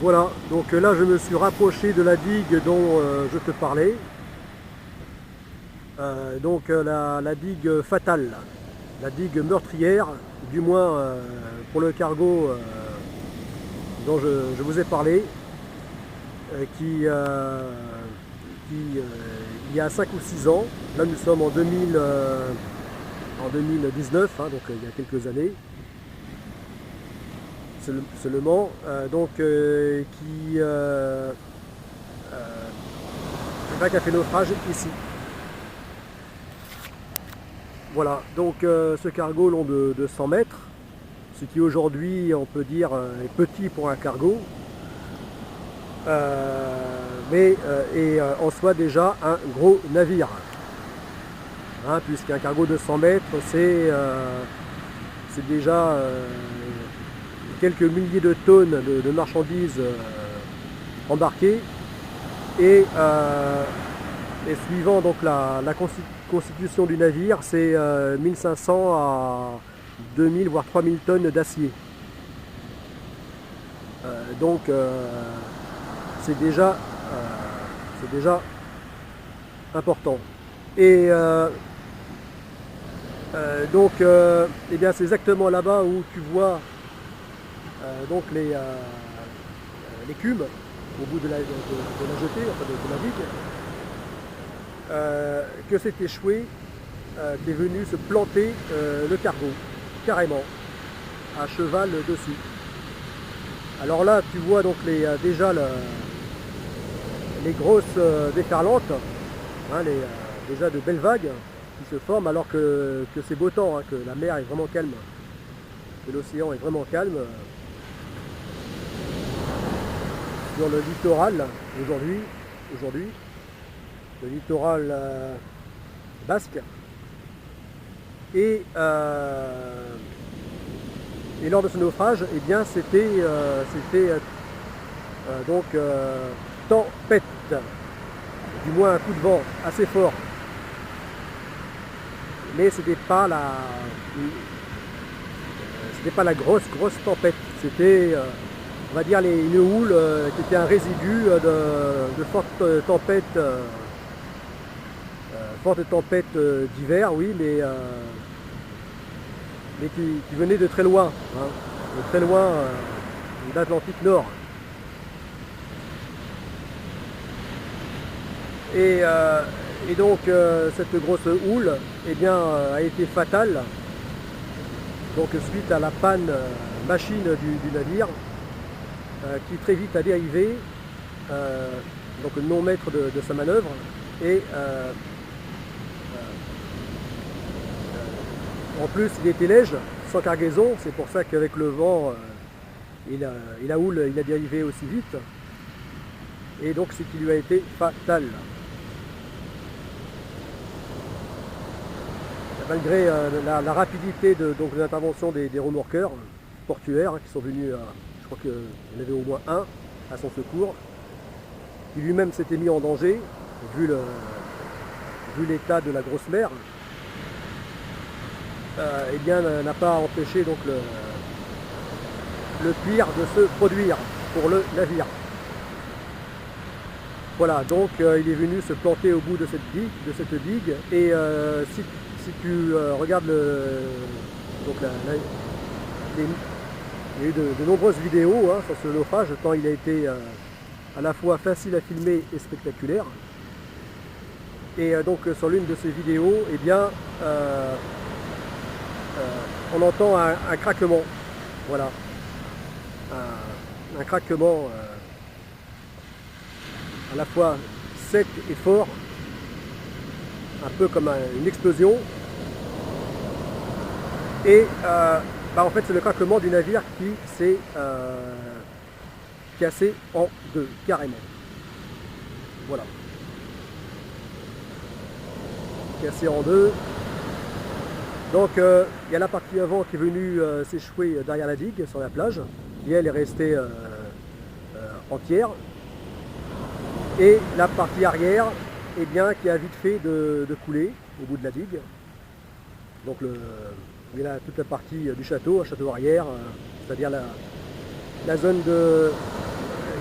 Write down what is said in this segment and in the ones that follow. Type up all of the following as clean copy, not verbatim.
Voilà, donc là je me suis rapproché de la digue dont je te parlais. La digue fatale, la digue meurtrière, du moins pour le cargo dont je vous ai parlé, qui il y a 5 ou 6 ans, là nous sommes en 2019, hein, donc il y a quelques années, seulement, qui a fait naufrage ici. Voilà, donc ce cargo long de 100 mètres, ce qui aujourd'hui on peut dire est petit pour un cargo, mais est en soi déjà un gros navire. Hein, puisqu'un cargo de 100 mètres c'est déjà quelques milliers de tonnes de marchandises embarquées et suivant donc la constitution du navire, c'est 1500 à 2000 voire 3000 tonnes d'acier. Donc c'est déjà important. Et eh bien c'est exactement là-bas où tu vois donc l'écume au bout de la jetée, enfin de la digue, que s'est échoué, qui est venu se planter le cargo, carrément, à cheval dessus. Alors là, tu vois donc déjà les grosses déferlantes, hein, déjà de belles vagues qui se forment alors que c'est beau temps, hein, que la mer est vraiment calme, que l'océan est vraiment calme. Sur le littoral aujourd'hui, le littoral basque. Et lors de ce naufrage, eh bien c'était tempête, du moins un coup de vent assez fort. Mais c'était pas la grosse tempête. C'était on va dire une houle qui était un résidu de fortes tempêtes, d'hiver, oui, mais qui venait de très loin, hein, de très loin de l'Atlantique Nord. Et donc cette grosse houle eh bien, a été fatale, donc suite à la panne machine du navire, qui très vite a dérivé, donc non maître de sa manœuvre, et en plus il était léger, sans cargaison, c'est pour ça qu'avec le vent la houle il a dérivé aussi vite, et donc ce qui lui a été fatal. Malgré la rapidité de l'intervention des remorqueurs portuaires, hein, qui sont venus, je crois qu'il y en avait au moins un à son secours, qui lui-même s'était mis en danger vu l'état de la grosse mer, eh bien n'a pas empêché donc le pire de se produire pour le navire. Voilà, donc il est venu se planter au bout de cette digue, et si tu regardes donc il y a eu de nombreuses vidéos, hein, sur ce naufrage, tant il a été à la fois facile à filmer et spectaculaire. Et donc sur l'une de ces vidéos, eh bien, on entend un craquement, voilà, un craquement à la fois sec et fort, un peu comme une explosion. Et en fait c'est le craquement du navire qui s'est cassé en deux, carrément. Voilà. Cassé en deux. Donc il y a la partie avant qui est venue s'échouer derrière la digue sur la plage, qui elle est restée entière. Et la partie arrière, eh bien, qui a vite fait de couler au bout de la digue. Donc il y a toute la partie du château, un château arrière, c'est-à-dire la zone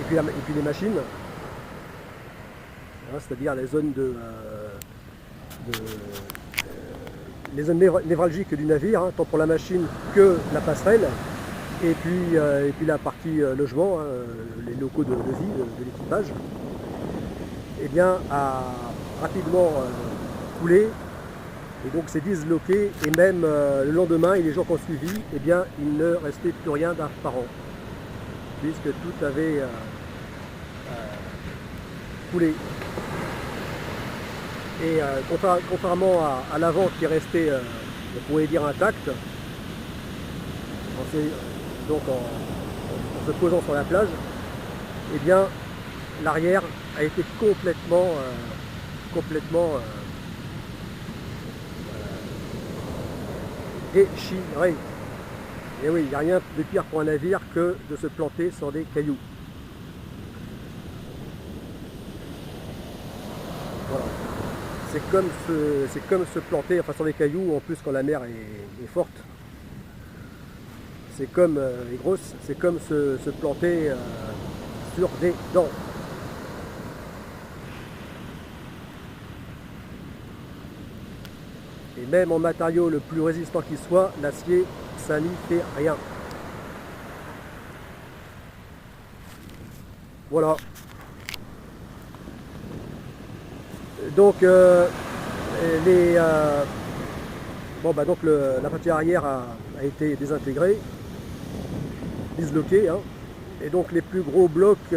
puis les machines, hein, c'est-à-dire les zones les zones névralgiques du navire, hein, tant pour la machine que la passerelle, et puis la partie logement, hein, les locaux de vie de l'équipage, eh bien, a rapidement coulé, et donc s'est disloqué, et même le lendemain et les jours qui ont suivi, eh bien, il ne restait plus rien d'apparent, puisque tout avait coulé. Et contrairement à l'avant qui est resté, on pourrait dire, intact, donc en se posant sur la plage, eh bien l'arrière a été complètement déchiré. Et oui, il n'y a rien de pire pour un navire que de se planter sur des cailloux. Voilà. C'est comme se planter enfin, sur des cailloux, en plus quand la mer est forte. C'est comme, est grosse, c'est comme se planter sur des dents. Et même en matériau le plus résistant qu'il soit, l'acier, ça n'y fait rien. Voilà. Donc, donc la partie arrière a été désintégrée, disloquée, hein, et donc les plus gros blocs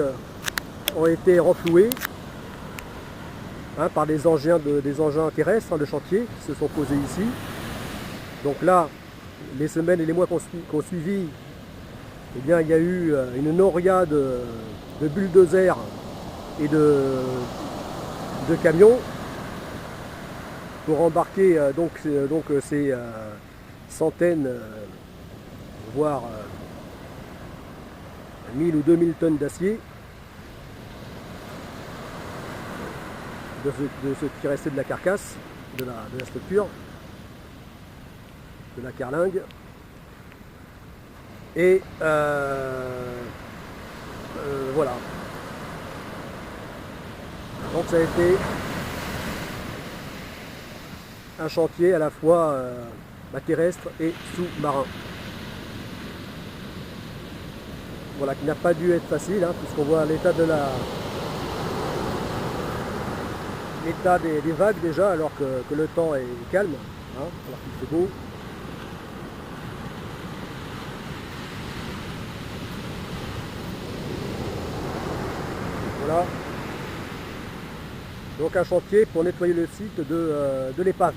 ont été renfloués, hein, par des engins terrestres, hein, de chantier qui se sont posés ici. Donc là, les semaines et les mois qu'on suivi, eh bien, il y a eu une noria de bulldozers et de camions pour embarquer ces centaines, voire 1000 ou 2000 tonnes d'acier, de ce qui restait de la carcasse, de la structure, de la carlingue. Et voilà. Donc ça a été un chantier à la fois terrestre et sous-marin. Voilà, qui n'a pas dû être facile, hein, puisqu'on voit l'état des vagues déjà, alors que le temps est calme, hein, alors qu'il fait beau. Voilà. Donc un chantier pour nettoyer le site de l'épave.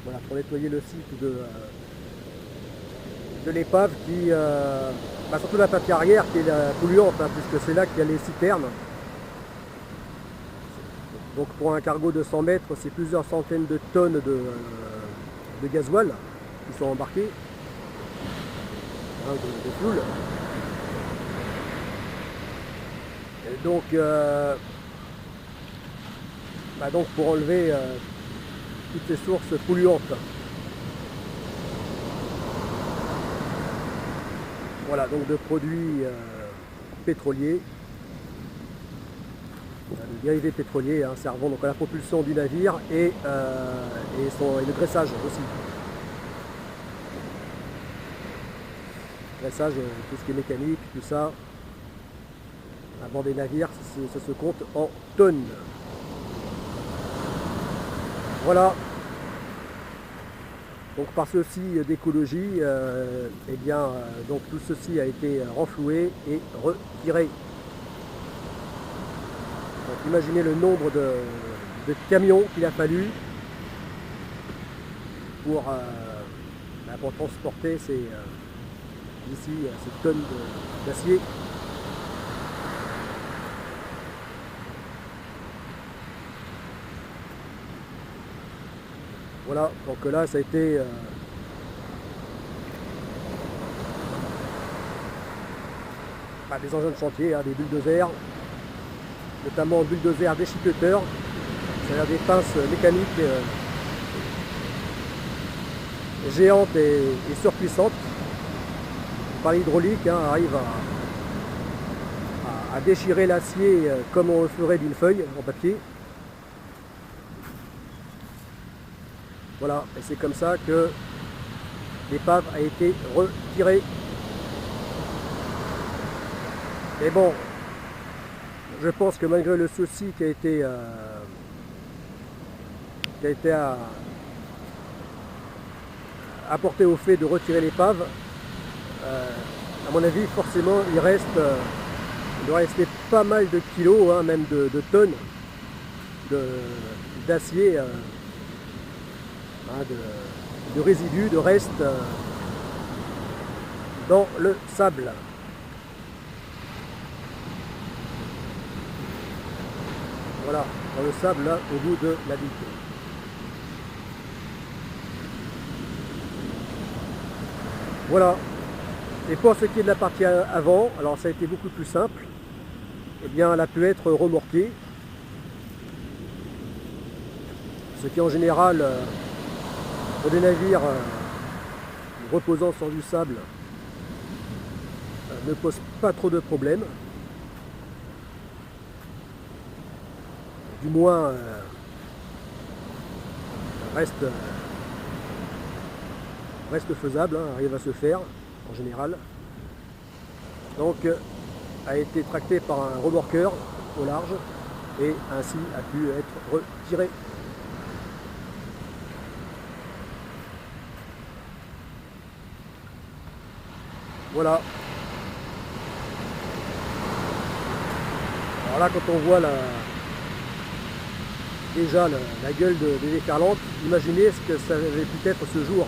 Voilà, pour nettoyer le site de l'épave qui, surtout la partie arrière qui est la polluante, hein, puisque c'est là qu'il y a les citernes. Donc pour un cargo de 100 mètres, c'est plusieurs centaines de tonnes de gasoil qui sont embarqués, hein, de fuel. Et donc pour enlever toutes ces sources polluantes. Voilà, donc de produits pétroliers, de dérivés pétroliers, hein, servant donc à la propulsion du navire et le graissage aussi. Graissage, tout ce qui est mécanique, tout ça. À bord des navires, ça se compte en tonnes. Voilà. Donc par souci d'écologie, donc tout ceci a été renfloué et retiré. Donc imaginez le nombre de camions qu'il a fallu pour transporter ces tonnes d'acier. Voilà, donc là ça a été des engins de chantier, hein, des bulldozers, notamment bulldozers déchiqueteurs, c'est-à-dire des pinces mécaniques géantes et surpuissantes. Par l'hydraulique, hein, arrive à déchirer l'acier comme on le ferait d'une feuille en papier. Voilà, et c'est comme ça que l'épave a été retirée. Mais bon, je pense que malgré le souci qui a été apporté au fait de retirer l'épave, à mon avis, forcément, il doit rester pas mal de kilos, hein, même de tonnes d'acier, de résidus, de restes dans le sable. Voilà, dans le sable là, au bout de la digue. Voilà. Et pour ce qui est de la partie avant, alors ça a été beaucoup plus simple. Eh bien, elle a pu être remorquée. Ce qui en général, pour des navires reposant sur du sable, ne pose pas trop de problèmes. Du moins, reste faisable, hein, arrive à se faire en général. Donc a été tracté par un remorqueur au large et ainsi a pu être retiré. Voilà. Alors là, quand on voit déjà la gueule des déferlantes, imaginez ce que ça avait pu être ce jour.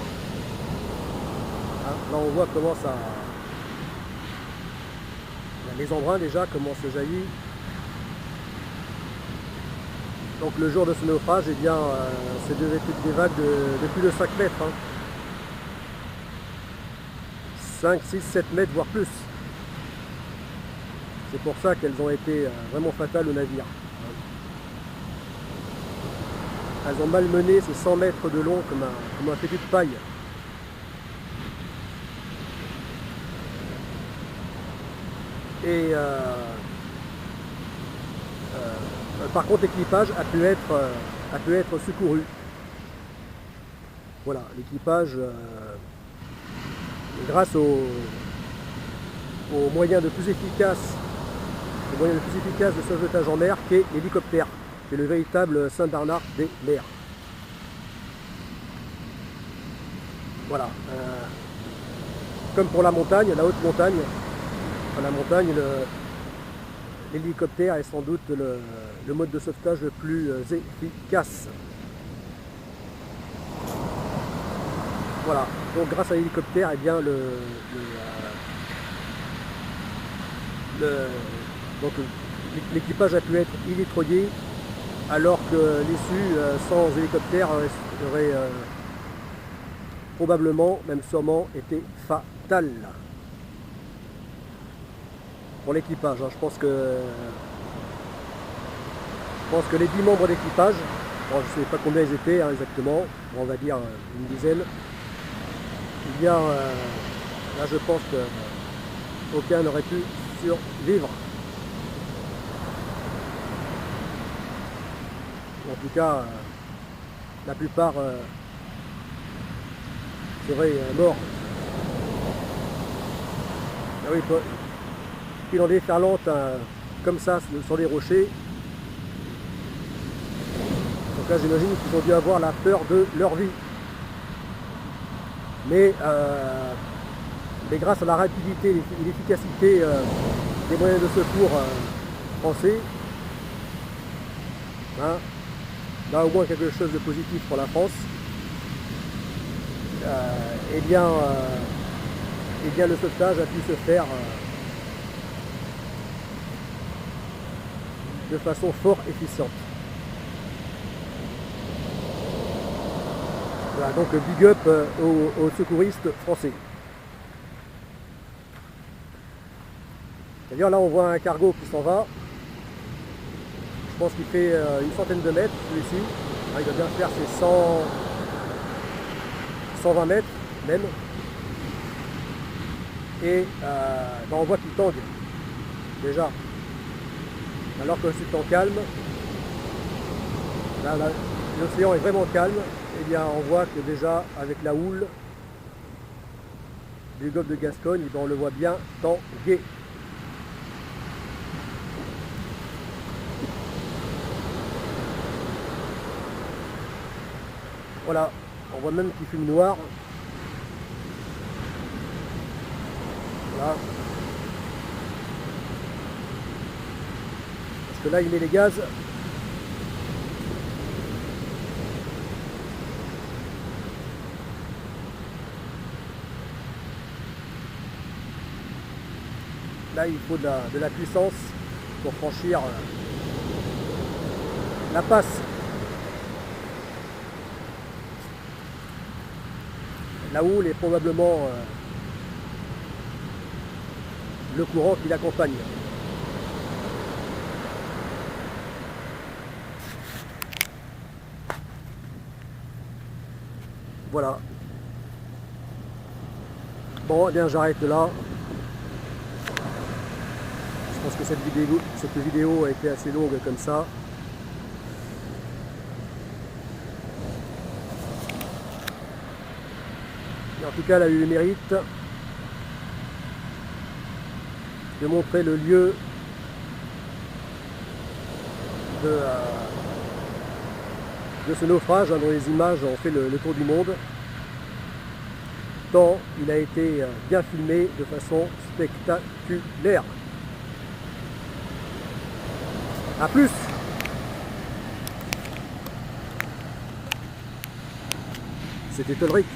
Hein, là on voit comment ça... Les embruns déjà, comment se jaillit. Donc le jour de ce naufrage, eh bien, c'est des vagues de plus de 5 mètres. Hein. 5, 6, 7 mètres, voire plus. C'est pour ça qu'elles ont été vraiment fatales au navire. Elles ont malmené ces 100 mètres de long comme un fétu de paille. Et par contre, l'équipage a pu être secouru. Voilà, l'équipage, grâce aux moyens de plus efficaces, de sauvetage en mer, qu'est l'hélicoptère, qui est le véritable Saint-Bernard des mers. Voilà. Comme pour la montagne, la haute montagne, la montagne, l'hélicoptère est sans doute le mode de sauvetage le plus efficace. Voilà, donc grâce à l'hélicoptère, eh bien l'équipage a pu être illettroyé, alors que l'issue sans hélicoptère aurait probablement, même sûrement, été fatale. Pour l'équipage, hein. Je pense que les 10 membres d'équipage, bon, je ne sais pas combien ils étaient hein, exactement, on va dire une dizaine, eh bien là je pense qu'aucun n'aurait pu survivre. En tout cas, la plupart seraient morts. Ah oui, puis dans des déferlantes comme ça, sur des rochers. Donc là, j'imagine qu'ils ont dû avoir la peur de leur vie. Mais grâce à la rapidité et l'efficacité des moyens de secours français, hein, là au moins quelque chose de positif pour la France, eh bien le sauvetage a pu se faire de façon fort efficiente. Voilà, donc big up aux secouristes français. D'ailleurs là on voit un cargo qui s'en va. Je pense qu'il fait une centaine de mètres celui-ci. Il doit bien faire ses 120 mètres même. Et on voit qu'il tangue déjà. Alors que c'est en calme, là, l'océan est vraiment calme, et bien on voit que déjà avec la houle du golfe de Gascogne, on le voit bien tanguer. Voilà, on voit même qu'il fume noir. Voilà. Parce que là il met les gaz. Là il faut de la puissance pour franchir la passe. La houle est probablement le courant qui l'accompagne. Voilà. Bon, eh bien j'arrête là. Je pense que cette vidéo a été assez longue comme ça. Et en tout cas, elle a eu le mérite de montrer le lieu de ce naufrage, dont les images ont fait le tour du monde, tant il a été bien filmé de façon spectaculaire. A plus! C'était Ulrich.